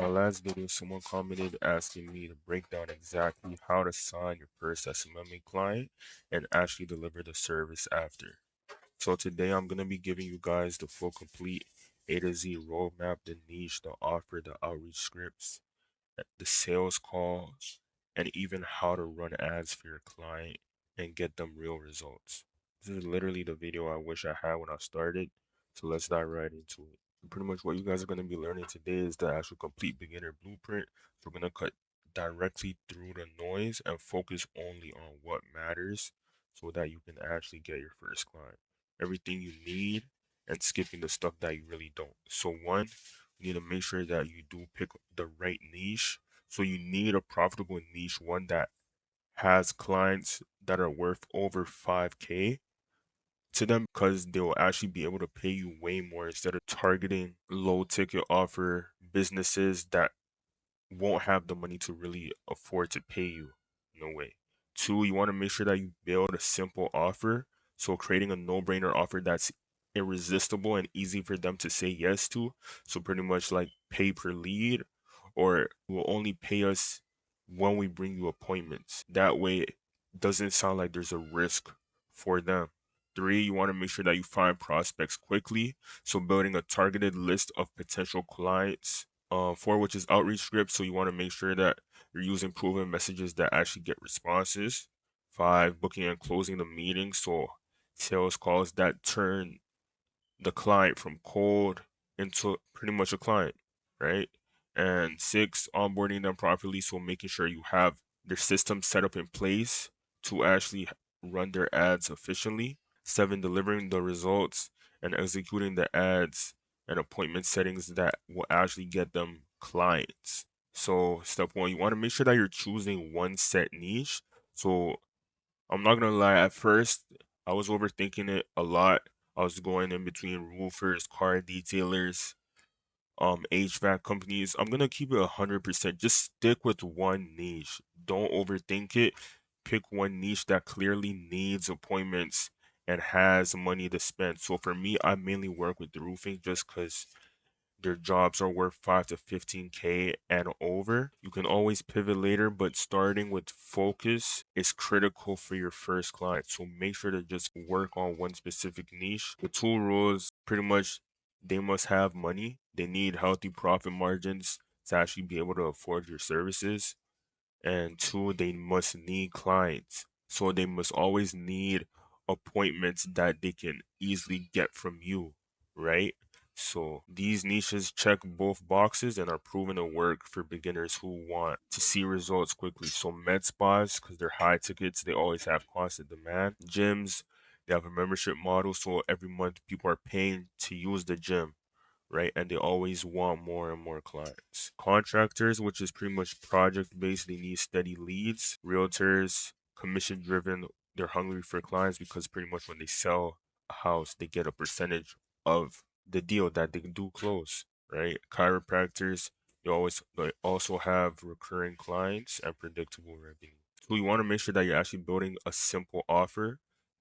My last video, someone commented asking me to break down exactly how to sign your first SMMA client and actually deliver the service after. So today I'm going to be giving you guys the full complete A to Z roadmap, the niche, the offer, the outreach scripts, the sales calls, and even how to run ads for your client and get them real results. This is literally the video I wish I had when I started. So let's dive right into it. Pretty much what you guys are going to be learning today is the actual complete beginner blueprint. So we're going to cut directly through the noise and focus only on what matters so that you can actually get your first client. Everything you need and skipping the stuff that you really don't. So one, you need to make sure that you do pick the right niche. So you need a profitable niche, one that has clients that are worth over 5K to them because they will actually be able to pay you way more instead of targeting low ticket offer businesses that won't have the money to really afford to pay you. No way. Two, you want to make sure that you build a simple offer. So creating a no-brainer offer that's irresistible and easy for them to say yes to. So pretty much like pay per lead, or you will only pay us when we bring you appointments. That way it doesn't sound like there's a risk for them. Three, you want to make sure that you find prospects quickly. So building a targeted list of potential clients. Four, which is outreach scripts. So you want to make sure that you're using proven messages that actually get responses. Five, booking and closing the meeting. So sales calls that turn the client from cold into pretty much a client, right? And six, onboarding them properly. So making sure you have their system set up in place to actually run their ads efficiently. Seven, delivering the results and executing the ads and appointment settings that will actually get them clients. So step one, you want to make sure that you're choosing one set niche. So I'm not gonna lie, at first I was overthinking it a lot. I was going in between roofers, car detailers, HVAC companies. I'm gonna keep it 100%. Just stick with one niche. Don't overthink it. Pick one niche that clearly needs appointments and has money to spend. So for me, I mainly work with the roofing just because their jobs are worth 5 to 15K and over. You can always pivot later, but starting with focus is critical for your first client. So make sure to just work on one specific niche. The two rules pretty much, they must have money. They need healthy profit margins to actually be able to afford your services. And two, they must need clients. So they must always need appointments that they can easily get from you, right? So these niches check both boxes and are proven to work for beginners who want to see results quickly. So med spas, because they're high tickets, they always have constant demand. Gyms, they have a membership model, so every month people are paying to use the gym, right? And they always want more and more clients. Contractors, which is pretty much project based, they need steady leads. Realtors, commission driven, they're hungry for clients because pretty much when they sell a house, they get a percentage of the deal that they do close, right? Chiropractors, they also have recurring clients and predictable revenue. So you want to make sure that you're actually building a simple offer.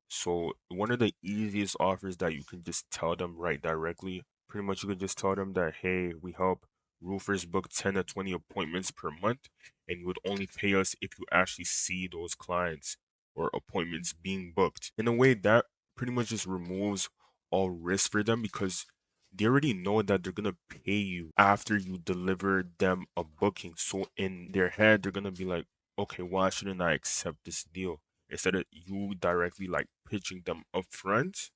So one of the easiest offers that you can just tell them right directly, pretty much you could just tell them that, hey, we help roofers book 10 to 20 appointments per month, and you would only pay us if you actually see those clients or appointments being booked. In a way, that pretty much just removes all risk for them because they already know that they're gonna pay you after you deliver them a booking. So in their head, they're gonna be like, okay, why shouldn't I accept this deal? Instead of you directly like pitching them upfront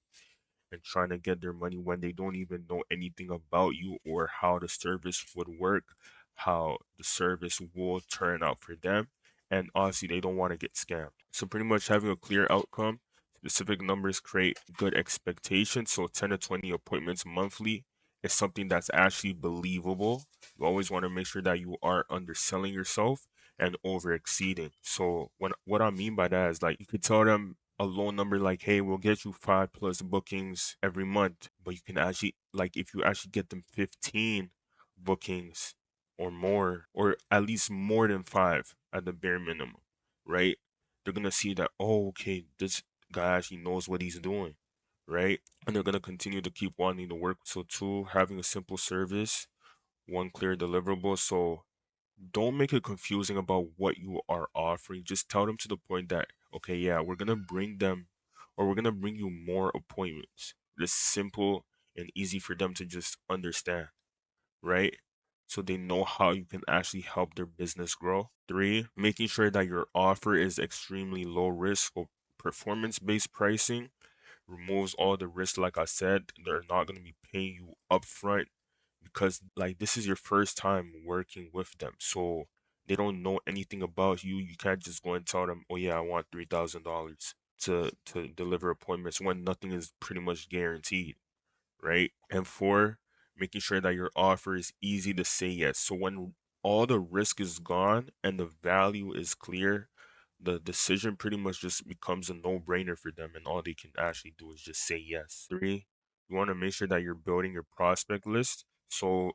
and trying to get their money when they don't even know anything about you or how the service would work, how the service will turn out for them. And honestly, they don't want to get scammed. So, pretty much having a clear outcome, specific numbers create good expectations. So, 10 to 20 appointments monthly is something that's actually believable. You always want to make sure that you are underselling yourself and over exceeding. So what I mean by that is like you could tell them a low number like, hey, we'll get you 5+ bookings every month, but you can actually like if you actually get them 15 bookings or more, or at least more than five at the bare minimum, right? They're gonna see that, oh, okay, this guy actually knows what he's doing, right? And they're gonna continue to keep wanting to work. So two, having a simple service one clear deliverable. So don't make it confusing about what you are offering. Just tell them to the point that, okay, yeah, we're gonna bring them, or we're gonna bring you more appointments. It's simple and easy for them to just understand, right? So they know how you can actually help their business grow. Three, making sure that your offer is extremely low risk or performance-based pricing removes all the risk. Like I said, they're not going to be paying you upfront because like this is your first time working with them. So they don't know anything about you. You can't just go and tell them, "Oh yeah, I want $3,000 to deliver appointments," when nothing is pretty much guaranteed, right? And four, making sure that your offer is easy to say yes. So when all the risk is gone and the value is clear, the decision pretty much just becomes a no-brainer for them, and all they can actually do is just say yes. Three, you want to make sure that you're building your prospect list. So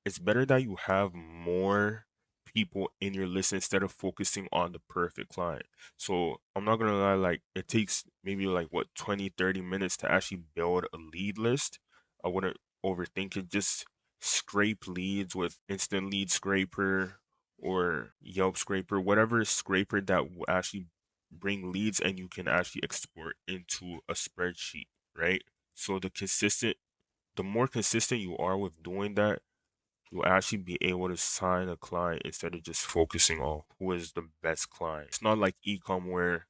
it's better that you have more people in your list instead of focusing on the perfect client. So I'm not gonna lie, like it takes maybe like what 20-30 minutes to actually build a lead list. I wouldn't overthink it. Just scrape leads with instant lead scraper or Yelp scraper, whatever scraper that will actually bring leads and you can actually export into a spreadsheet, right? So the more consistent you are with doing that, you'll actually be able to sign a client instead of just focusing on who is the best client. It's not like ecom where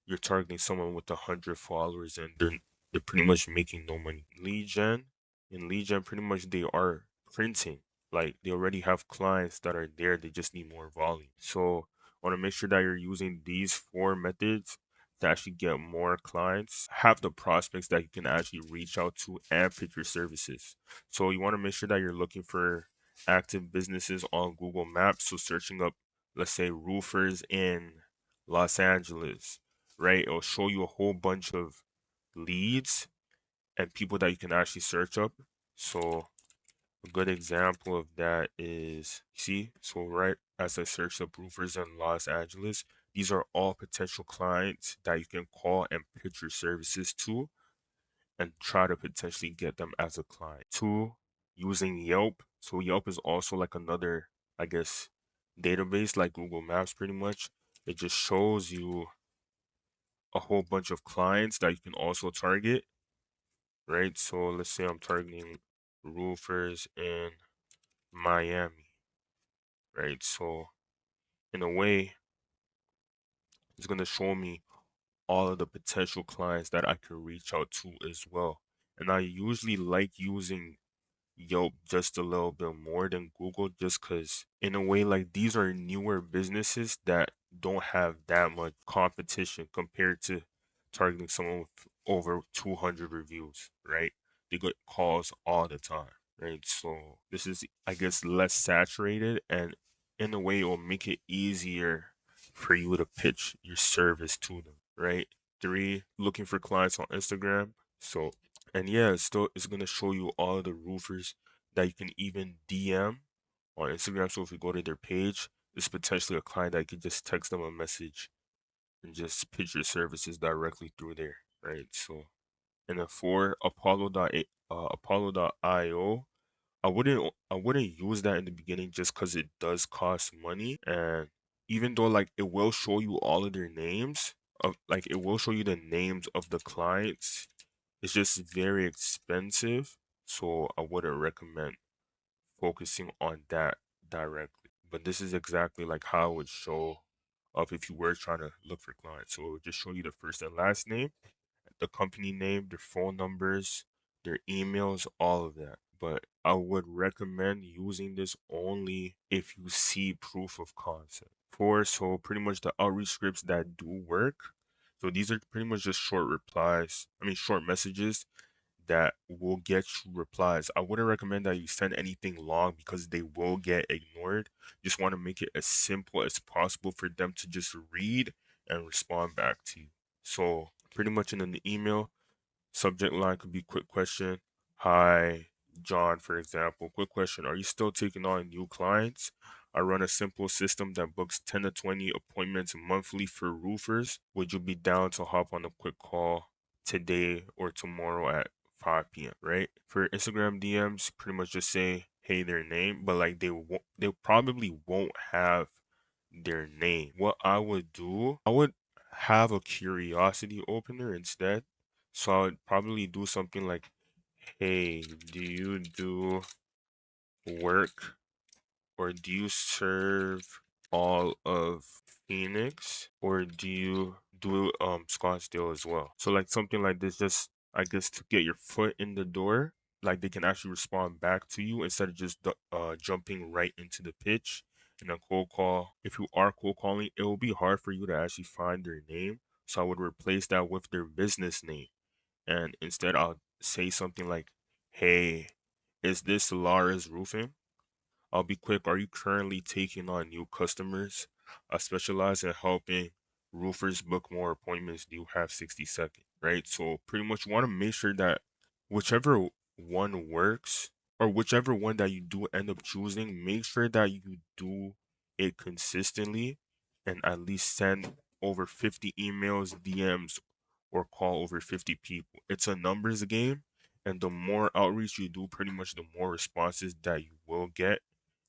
you're targeting someone with 100 followers and they're pretty much making no money. Lead gen, pretty much they are printing. Like they already have clients that are there. They just need more volume. So I want to make sure that you're using these four methods to actually get more clients, have the prospects that you can actually reach out to and pitch your services. So you want to make sure that you're looking for active businesses on Google Maps. So searching up, let's say, roofers in Los Angeles, right? It'll show you a whole bunch of leads and people that you can actually search up. So a good example of that is, see, so right as I search up roofers in Los Angeles, these are all potential clients that you can call and pitch your services to and try to potentially get them as a client. Two, using Yelp. So Yelp is also like another, I guess, database like Google Maps pretty much. It just shows you a whole bunch of clients that you can also target, right? So let's say I'm targeting roofers in Miami, right? So in a way, it's going to show me all of the potential clients that I could reach out to as well. And I usually like using Yelp just a little bit more than Google just because, in a way, like these are newer businesses that don't have that much competition compared to targeting someone with over 200 reviews, right? They get calls all the time, right? So this is, I guess, less saturated, and in a way, it will make it easier for you to pitch your service to them, right? Three, looking for clients on Instagram. So and yeah, it's gonna show you all the roofers that you can even DM on Instagram. So if you go to their page, it's potentially a client that you can just text them a message and just pitch your services directly through there, right? So and then for Apollo.io, I wouldn't use that in the beginning just because it does cost money, and even though like it will show you all of their names of like it will show you the names of the clients, it's just very expensive, so I wouldn't recommend focusing on that directly. But this is exactly like how it would show up if you were trying to look for clients. So it would just show you the first and last name, the company name, their phone numbers, their emails, all of that. But I would recommend using this only if you see proof of concept. Four, so pretty much the outreach scripts that do work. So these are pretty much just short replies, short messages that will get you replies. I wouldn't recommend that you send anything long because they will get ignored. Just want to make it as simple as possible for them to just read and respond back to you. So pretty much in the email, subject line could be quick question. Hi, John, for example. Quick question. Are you still taking on new clients? I run a simple system that books 10 to 20 appointments monthly for roofers. Would you be down to hop on a quick call today or tomorrow at 5 p.m., right? For Instagram DMs, pretty much just say, hey their name, but like they probably won't have their name. What I would do, I would have a curiosity opener instead. So I would probably do something like, hey, do you do work or do you serve all of Phoenix or do you do Scottsdale as well? So like something like this, just I guess to get your foot in the door, like they can actually respond back to you instead of just jumping right into the pitch and a cold call. If you are cold calling, it will be hard for you to actually find their name. So I would replace that with their business name, and instead I'll say something like, "Hey, is this Lara's Roofing? I'll be quick. Are you currently taking on new customers? I specialize in helping roofers book more appointments. Do you have 60 seconds?" Right? So pretty much you want to make sure that whichever one works or whichever one that you do end up choosing, make sure that you do it consistently and at least send over 50 emails, DMs, or call over 50 people. It's a numbers game, and the more outreach you do, pretty much the more responses that you will get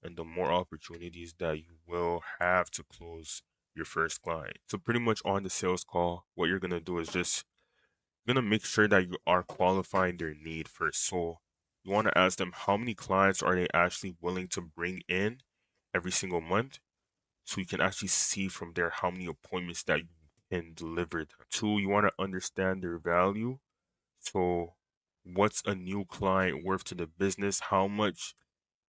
and the more opportunities that you will have to close your first client. So pretty much on the sales call, what you're gonna do is just gonna make sure that you are qualifying their need first. So you want to ask them how many clients are they actually willing to bring in every single month, so you can actually see from there how many appointments that you can deliver them. Two, you want to understand their value. So what's a new client worth to the business? How much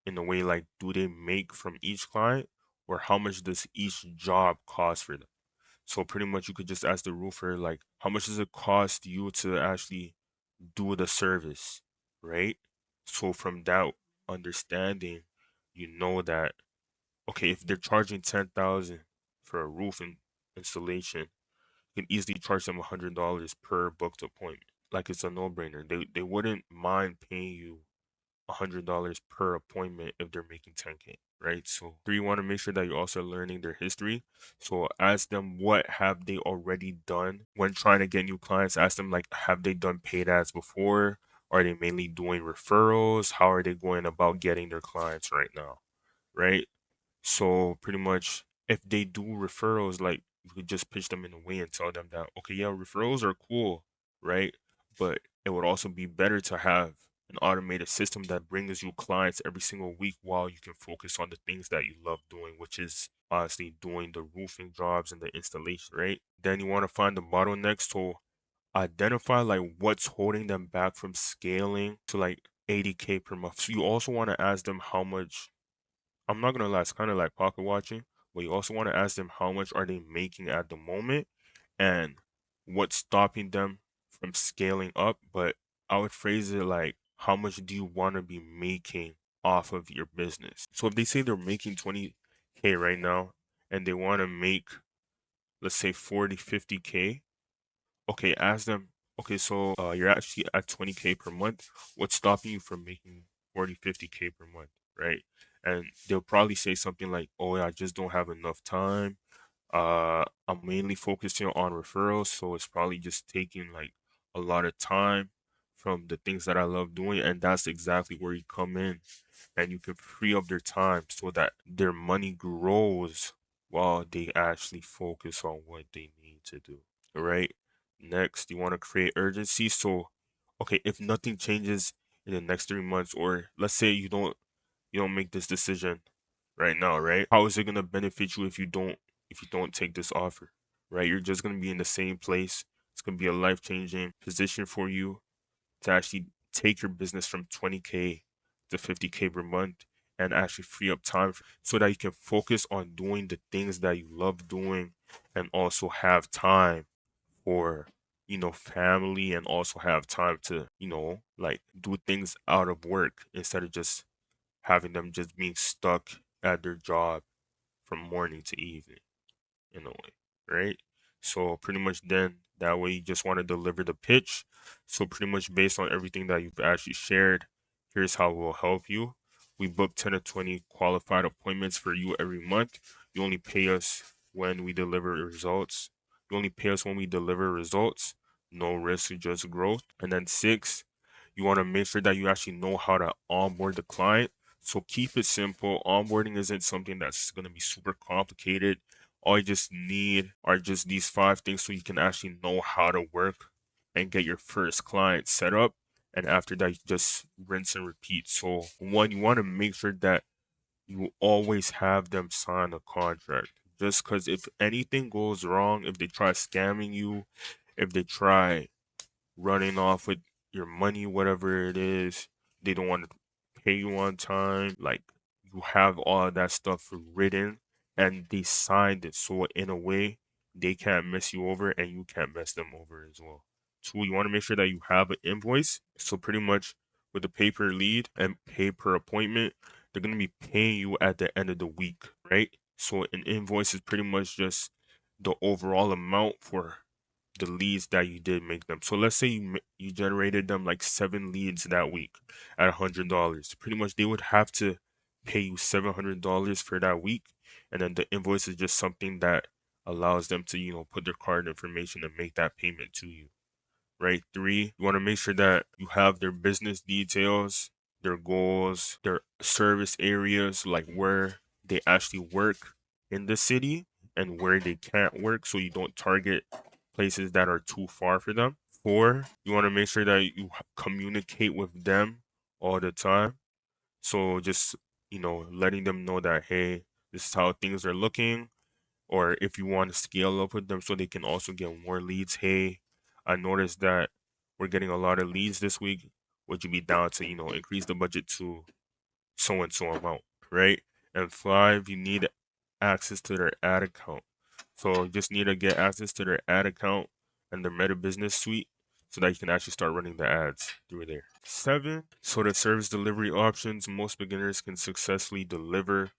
in a way like do they make from each client, or how much does each job cost for them? So pretty much you could just ask the roofer like, how much does it cost you to actually do the service, right? So from that understanding, you know that okay, if they're charging 10,000 for a installation, you can easily charge them $100 per booked appointment. Like it's a no-brainer. They wouldn't mind paying you $100 per appointment if they're making 10K, right? So three, you want to make sure that you're also learning their history. So ask them what have they already done when trying to get new clients. Ask them like, have they done paid ads before? Are they mainly doing referrals? How are they going about getting their clients right now, right? So pretty much if they do referrals, like you could just pitch them in a way and tell them that, okay, yeah, referrals are cool, right? But it would also be better to have an automated system that brings you clients every single week while you can focus on the things that you love doing, which is honestly doing the roofing jobs and the installation, right? Then you want to find the bottlenecks to identify like what's holding them back from scaling to like 80K per month. So you also want to ask them how much. I'm not gonna lie, it's kind of like pocket watching, but you also want to ask them how much are they making at the moment and what's stopping them from scaling up. But I would phrase it like, how much do you want to be making off of your business? So if they say they're making 20K right now and they want to make, let's say 40, 50K, okay, ask them, okay, so you're actually at 20K per month. What's stopping you from making 40, 50K per month, right? And they'll probably say something like, oh, yeah, I just don't have enough time. I'm mainly focusing on referrals, so it's probably just taking like a lot of time from the things that I love doing, and that's exactly where you come in, and you can free up their time so that their money grows while they actually focus on what they need to do, right? Next, you want to create urgency. So, okay, if nothing changes in the next 3 months, or let's say you don't make this decision right now, right? How is it gonna benefit you if you don't take this offer, right? You're just gonna be in the same place. It's gonna be a life-changing position for you to actually take your business from 20K to 50K per month and actually free up time so that you can focus on doing the things that you love doing and also have time for family and also have time to like do things out of work instead of just having them just being stuck at their job from morning to evening in a way, right? So pretty much then that way you just want to deliver the pitch. So pretty much based on everything that you've actually shared, here's how we'll help you. We book 10 to 20 qualified appointments for you every month. You only pay us when we deliver results. You only pay us when we deliver results. No risk, just growth. And then six, you want to make sure that you actually know how to onboard the client. So keep it simple. Onboarding isn't something that's going to be super complicated. All you just need are just these 5 things so you can actually know how to work and get your first client set up. And after that, you just rinse and repeat. So, one, you want to make sure that you always have them sign a contract. Just because if anything goes wrong, if they try scamming you, if they try running off with your money, whatever it is, they don't want to pay you on time. Like, you have all of that stuff written and they signed it. So, in a way, they can't mess you over and you can't mess them over as well. Two, you want to make sure that you have an invoice. So, pretty much with the pay per lead and pay per appointment, they're going to be paying you at the end of the week, right? So, an invoice is pretty much just the overall amount for the leads that you did make them. So let's say you generated them like 7 leads that week at $100. Pretty much they would have to pay you $700 for that week, and then the invoice is just something that allows them to put their card information and make that payment to you. Right? Three, you want to make sure that you have their business details, their goals, their service areas, like where they actually work in the city and where they can't work, so you don't target places that are too far for them. Four, you want to make sure that you communicate with them all the time. So just, letting them know that, hey, this is how things are looking, or if you want to scale up with them so they can also get more leads. Hey, I noticed that we're getting a lot of leads this week. Would you be down to, increase the budget to so and so amount, right? And five, you need access to their ad account. So you just need to get access to their ad account and their Meta Business Suite so that you can actually start running the ads through there. Seven, so the service delivery options. Most beginners can successfully deliver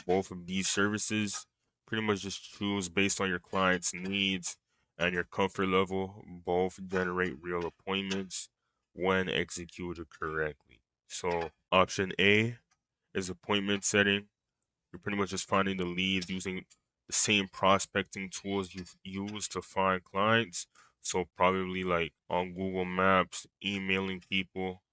both of these services. Pretty much just choose based on your client's needs and your comfort level. Both generate real appointments when executed correctly. So option A is appointment setting. You're pretty much just finding the leads using the same prospecting tools you've used to find clients. So probably like on Google Maps, emailing people.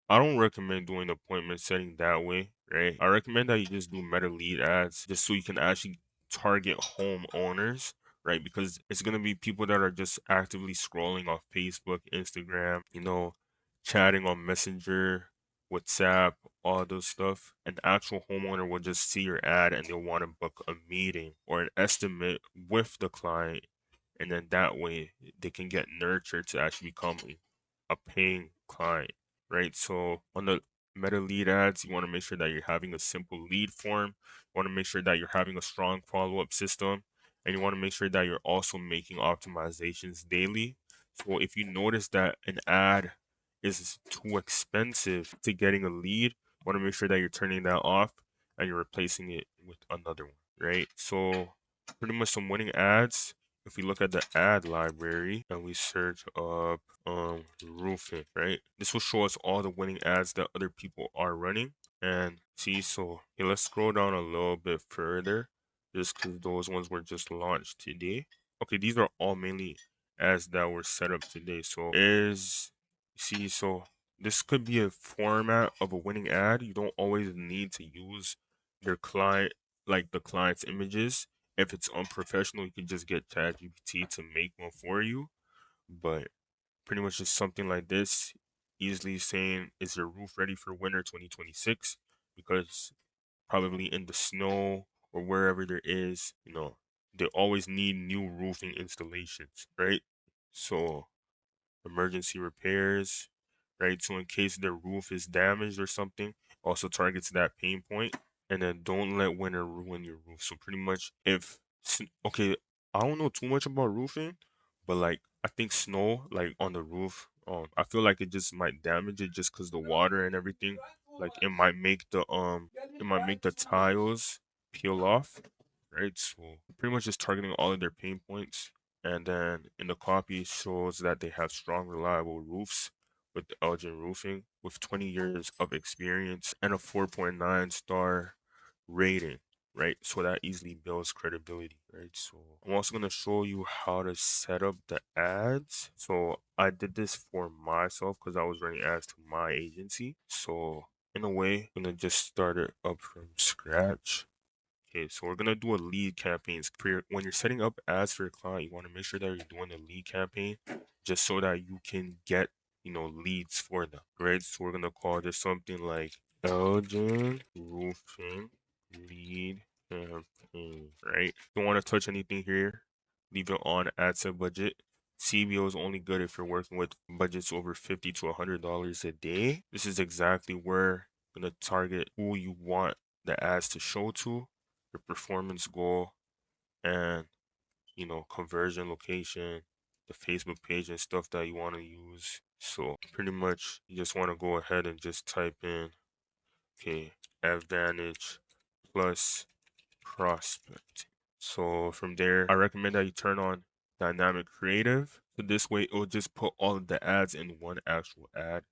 I don't recommend doing appointment setting that way, right? I recommend that you just do meta lead ads just so you can actually target homeowners, right? Because it's gonna be people that are just actively scrolling off Facebook, Instagram, chatting on Messenger, WhatsApp, all those stuff. An actual homeowner will just see your ad and they'll want to book a meeting or an estimate with the client, and then that way they can get nurtured to actually become a paying client, right? So on the meta lead ads, you want to make sure that you're having a simple lead form. You want to make sure that you're having a strong follow-up system, and you want to make sure that you're also making optimizations daily. So if you notice that an ad is too expensive to getting a lead, you want to make sure that you're turning that off and you're replacing it with another one, right? So pretty much some winning ads. If we look at the ad library and we search up roofing, right? This will show us all the winning ads that other people are running. And see, so okay, let's scroll down a little bit further, just because those ones were just launched today. Okay, these are all mainly ads that were set up today. So see, so this could be a format of a winning ad. You don't always need to use their client, like the client's images. If it's unprofessional, you can just get ChatGPT to make one for you. But pretty much just something like this, easily saying, is your roof ready for winter 2026? Because probably in the snow or wherever there is, they always need new roofing installations, right? So emergency repairs, right? So in case their roof is damaged or something, also targets that pain point. And then don't let winter ruin your roof. So pretty much okay, I don't know too much about roofing, but like I think snow like on the roof, I feel like it just might damage it just because the water and everything, like it might make the tiles peel off, right? So pretty much just targeting all of their pain points. And then in the copy, it shows that they have strong, reliable roofs with Elgin Roofing with 20 years of experience and a 4.9 star rating, right? So that easily builds credibility, right? So I'm also going to show you how to set up the ads. So I did this for myself because I was running ads to my agency. So in a way, I'm gonna just start it up from scratch. Okay, so we're gonna do a lead campaigns. When you're setting up ads for your client, you want to make sure that you're doing a lead campaign just so that you can get, leads for them, right? So we're gonna call this something like Elgin Roofing Lead Campaign, right? Don't want to touch anything here. Leave it on ad set budget. CBO is only good if you're working with budgets over $50 to $100 a day. This is exactly where you're gonna target who you want the ads to show to, your performance goal, and conversion location, the Facebook page and stuff that you want to use. So pretty much you just want to go ahead and just type in, okay, advantage plus prospect. So from there, I recommend that you turn on dynamic creative. So this way it'll just put all of the ads in one actual ad.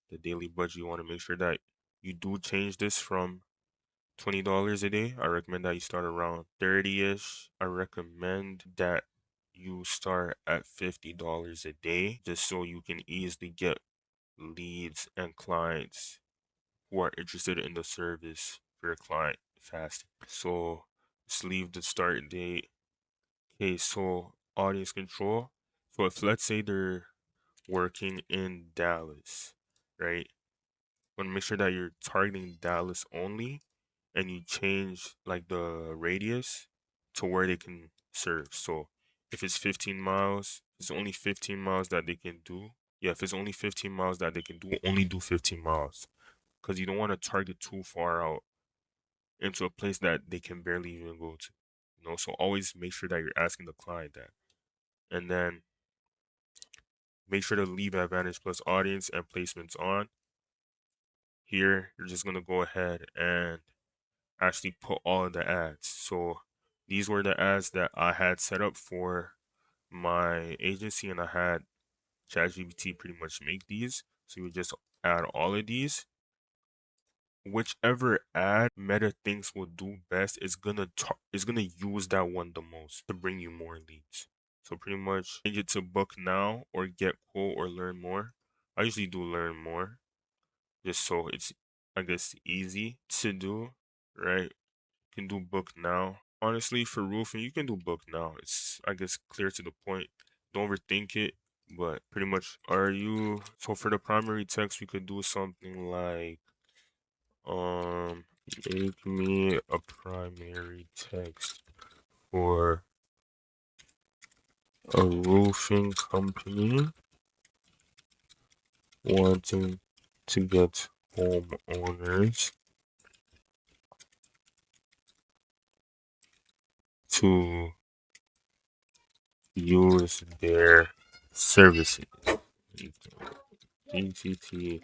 The daily budget, you want to make sure that you do change this from $20 a day. I recommend that you start around 30-ish. I recommend that you start at $50 a day just so you can easily get leads and clients who are interested in the service for your client fast. So just leave the start date. Okay, so audience control. So if let's say they're working in Dallas, right? Want to make sure that you're targeting Dallas only and you change like the radius to where they can serve. So if it's 15 miles, it's only 15 miles that they can do. Yeah, if it's only 15 miles that they can do, only do 15 miles because you don't want to target too far out into a place that they can barely even go to. So always make sure that you're asking the client that. And then make sure to leave Advantage Plus audience and placements on. Here, you're just going to go ahead and actually put all of the ads. So these were the ads that I had set up for my agency, and I had ChatGPT pretty much make these. So you would just add all of these. Whichever ad Meta thinks will do best is gonna use that one the most to bring you more leads. So pretty much change it to book now or get quote or learn more. I usually do learn more just so it's, I guess, easy to do, right? You can do book now. Honestly, for roofing, you can do book now. It's, I guess, clear to the point. Don't overthink it, but pretty much are you. So for the primary text, we could do something like, um, make me a primary text for a roofing company wanting to get homeowners to use their services. DTT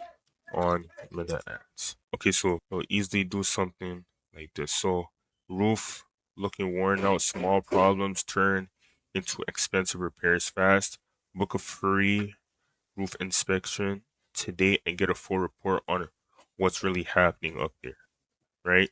on Meta Ads. Okay, so we'll easily do something like this. So roof looking worn out, small problems turn into expensive repairs fast. Book a free roof inspection today and get a full report on what's really happening up there, right?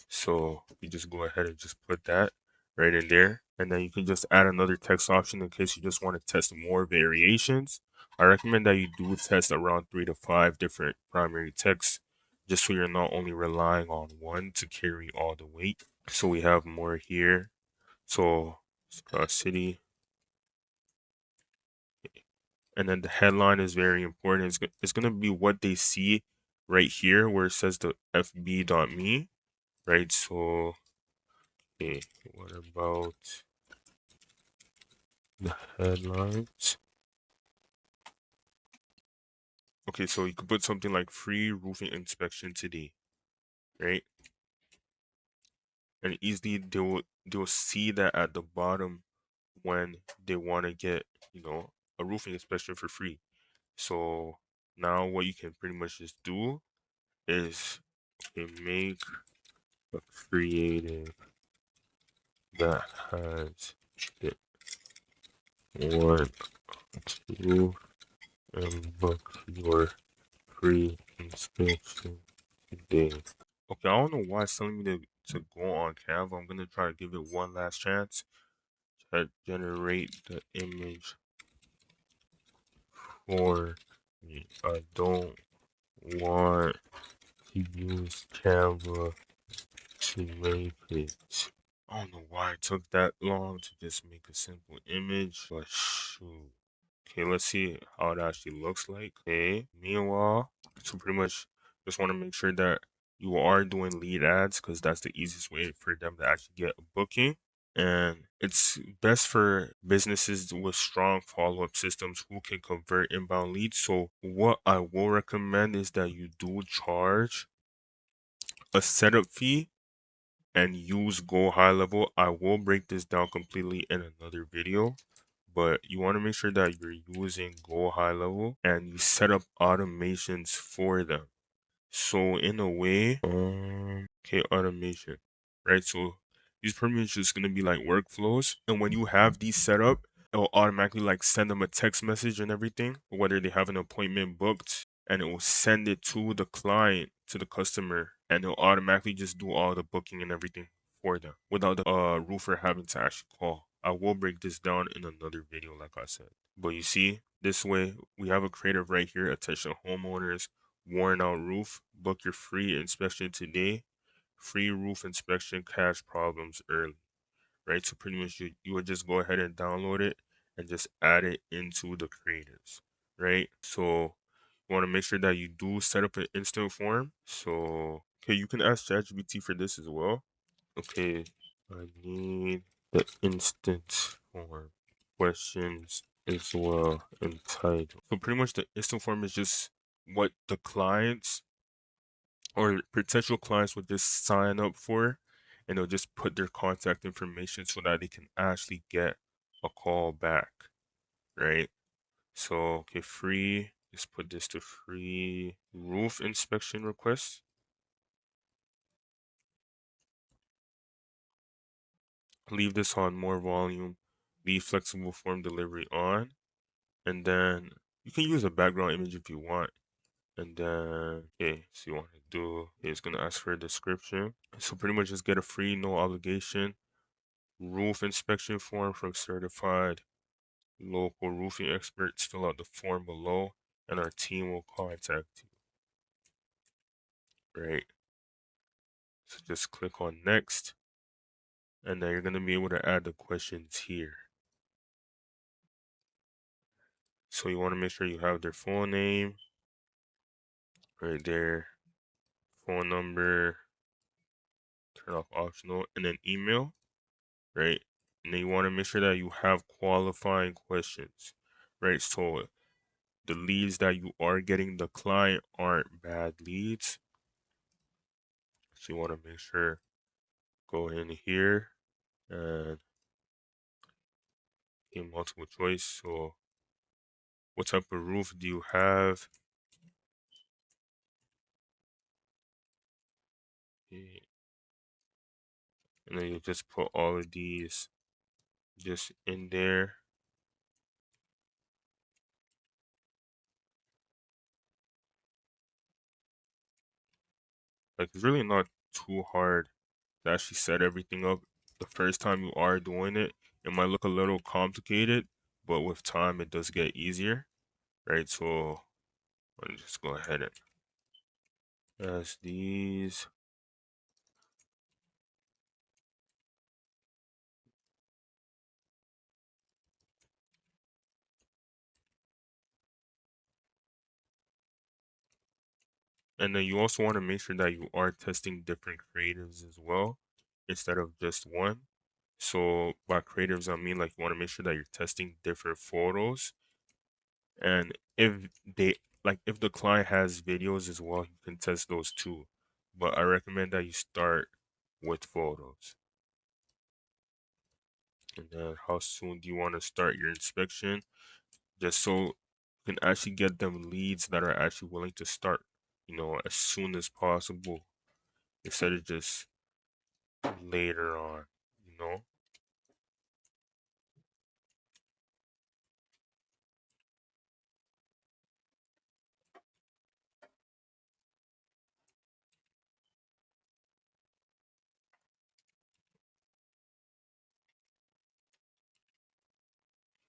So you just go ahead and just put that right in there. And then you can just add another text option in case you just want to test more variations. I recommend that you do test around 3 to 5 different primary texts just so you're not only relying on one to carry all the weight. So we have more here. So city. And then the headline is very important. It's going to be what they see right here where it says the fb.me, right? So okay, what about the headlines? Okay, so you could put something like free roofing inspection today, right? And easily they'll see that at the bottom when they want to get, a roofing inspection for free. So now what you can pretty much just do is make a creative that has the one to and book your free inspection today. Okay, I don't know why it's telling me to go on Canva. I'm gonna try to give it one last chance. Try to generate the image for me. I don't want to use Canva to make it. I don't know why it took that long to just make a simple image, but shoot. Okay, let's see how it actually looks like. Okay, meanwhile, so pretty much just want to make sure that you are doing lead ads because that's the easiest way for them to actually get a booking. And it's best for businesses with strong follow-up systems who can convert inbound leads. So what I will recommend is that you do charge a setup fee and use Go High Level. I will break this down completely in another video, but you want to make sure that you're using Go High Level and you set up automations for them. So in a way, okay, automation, right? So these pretty much just gonna be like workflows, and when you have these set up, it'll automatically like send them a text message and everything, whether they have an appointment booked, and it will send it to the client, to the customer, and it'll automatically just do all the booking and everything for them without the roofer having to actually call. I will break this down in another video, like I said. But you see, this way we have a creative right here. Attention homeowners, worn out roof. Book your free inspection today. Free roof inspection, catch problems early. Right? So pretty much you would just go ahead and download it and just add it into the creatives. Right? So you want to make sure that you do set up an instant form. So okay, you can ask ChatGPT for this as well. Okay, I need the instant form questions as well entitled. So pretty much the instant form is just what the clients or potential clients would just sign up for, and they'll just put their contact information so that they can actually get a call back, right? So okay, free. Let's put this to free roof inspection request. Leave this on more volume. Leave flexible form delivery on, and then you can use a background image if you want. And then okay, so you want to do okay, it's gonna ask for a description. So pretty much just get a free no obligation roof inspection form from certified local roofing experts. Fill out the form below, and our team will contact you. Right. So just click on next, and then you're gonna be able to add the questions here. So you want to make sure you have their full name right there, phone number, turn off optional, and then email, right? And then you want to make sure that you have qualifying questions, right? So the leads that you are getting the client aren't bad leads. So you want to make sure go in here and get multiple choice. So what type of roof do you have? Okay, and then you just put all of these just in there. Like it's really not too hard to actually set everything up. The first time you are doing it, it might look a little complicated, but with time it does get easier, right? So let me just go ahead and as these. And then you also want to make sure that you are testing different creatives as well instead of just one. So by creatives, I mean like you want to make sure that you're testing different photos. And if they like if the client has videos as well, you can test those too. But I recommend that you start with photos. And then how soon do you want to start your inspection? Just so you can actually get them leads that are actually willing to start, as soon as possible instead of just later on, you know?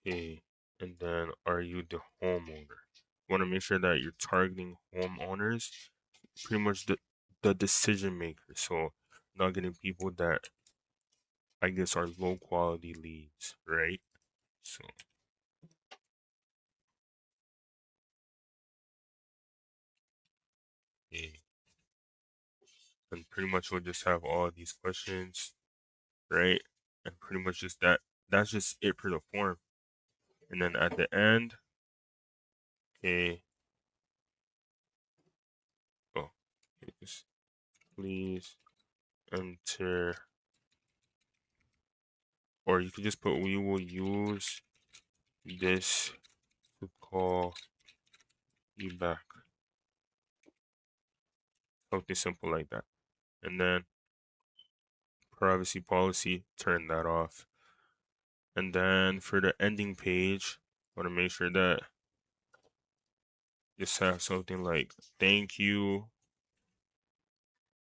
Okay. And then are you the homeowner? You want to make sure that you're targeting homeowners, pretty much the decision makers. So not getting people that I guess are low quality leads, right? So yeah. And pretty much we'll just have all these questions, right? And pretty much just that's just it for the form. And then at the end, okay, oh, okay, just please enter, or you could just put we will use this to call you back. Something simple like that. And then privacy policy, turn that off. And then for the ending page, want to make sure that just have something like thank you.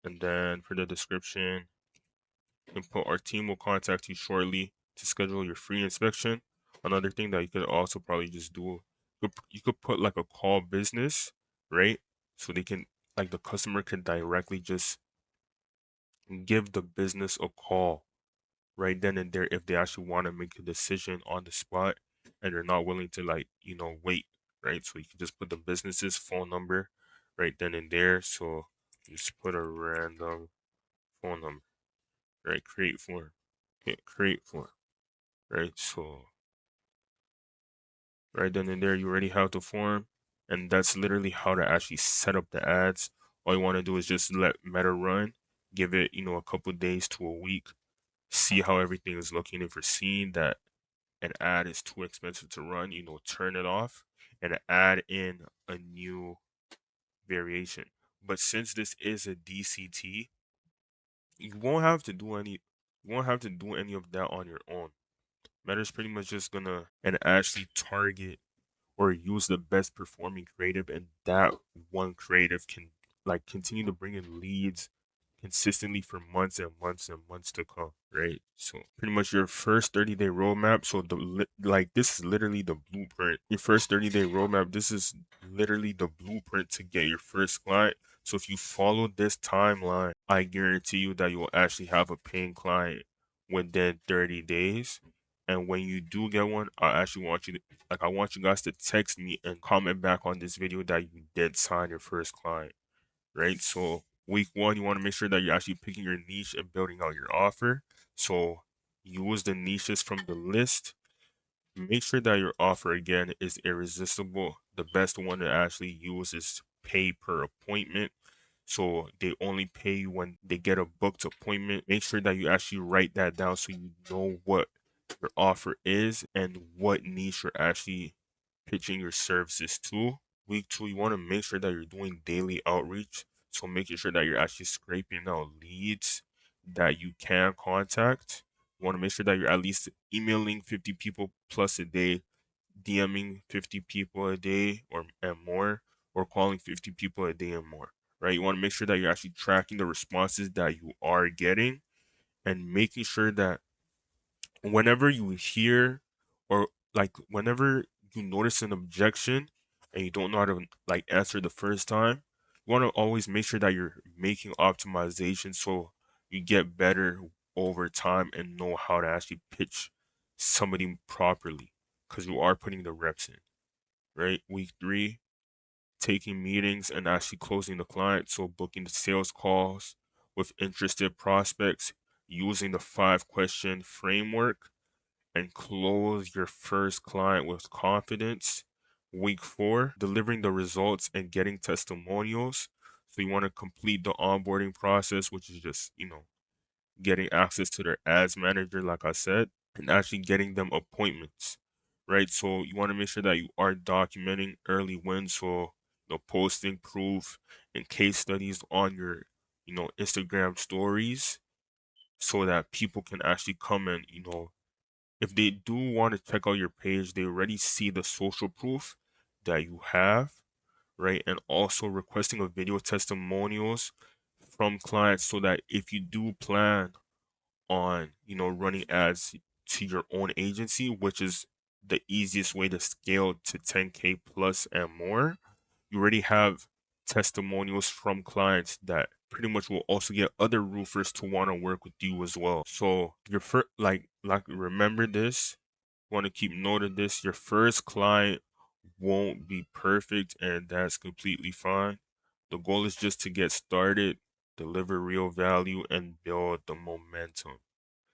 And then for the description, input our team will contact you shortly to schedule your free inspection. Another thing that you could also probably just do, you could put like a call business, right? So they can, like, the customer can directly just give the business a call right then and there if they actually want to make a decision on the spot and they're not willing to, like, wait, right? So you can just put the business's phone number right then and there. So just put a random phone number, right? Create form. Okay, create form, right? So right then and there, you already have the form, and that's literally how to actually set up the ads. All you want to do is just let Meta run, give it, a couple days to a week, see how everything is looking. If you're seeing that an ad is too expensive to run, turn it off and add in a new variation. But since this is a DCT, you won't have to do any of that on your own. Meta's pretty much just gonna and actually target or use the best performing creative, and that one creative can, like, continue to bring in leads consistently for months and months and months to come, right? So pretty much your first 30-day roadmap. So like, this is literally the blueprint. Your first 30-day roadmap, this is literally the blueprint to get your first client. So if you follow this timeline, I guarantee you that you will actually have a paying client within 30 days. And when you do get one, I actually want you to, like, I want you guys to text me and comment back on this video that you did sign your first client, right? So week one, you want to make sure that you're actually picking your niche and building out your offer. So use the niches from the list. Make sure that your offer again is irresistible. The best one to actually use is pay per appointment. So they only pay you when they get a booked appointment. Make sure that you actually write that down so you know what your offer is and what niche you're actually pitching your services to. Week two, you want to make sure that you're doing daily outreach. So making sure that you're actually scraping out leads that you can contact. You want to make sure that you're at least emailing 50 people plus a day, DMing 50 people a day or and more, or calling 50 people a day and more, right? You want to make sure that you're actually tracking the responses that you are getting and making sure that whenever you hear, or like whenever you notice an objection and you don't know how to, like, answer the first time, you want to always make sure that you're making optimization so you get better over time and know how to actually pitch somebody properly, because you are putting the reps in, right? Week three, taking meetings and actually closing the client. So booking the sales calls with interested prospects, using the 5 question framework, and close your first client with confidence. Week four, delivering the results and getting testimonials. So you want to complete the onboarding process, which is just, getting access to their ads manager, like I said, and actually getting them appointments, right? So you want to make sure that you are documenting early wins. So, posting proof and case studies on your, Instagram stories, so that people can actually come and, if they do want to check out your page, they already see the social proof that you have, right? And also requesting a video testimonials from clients, so that if you do plan on, running ads to your own agency, which is the easiest way to scale to 10K plus and more, you already have testimonials from clients that pretty much will also get other roofers to want to work with you as well. So your first, like remember this, want to keep note of this. Your first client won't be perfect, and that's completely fine. The goal is just to get started, deliver real value, and build the momentum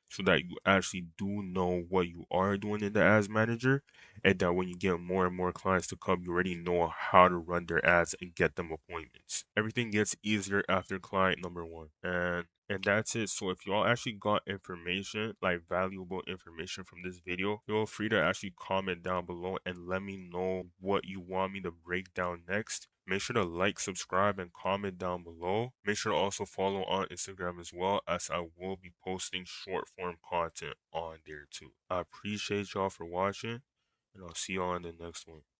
so that you actually do know what you are doing in the ads manager, and that when you get more and more clients to come, you already know how to run their ads and get them appointments. Everything gets easier after client number one. And that's it. So if y'all actually got information, like valuable information from this video, feel free to actually comment down below and let me know what you want me to break down next. Make sure to like, subscribe, and comment down below. Make sure to also follow on Instagram as well, as I will be posting short form content on there too. I appreciate y'all for watching, and I'll see y'all in the next one.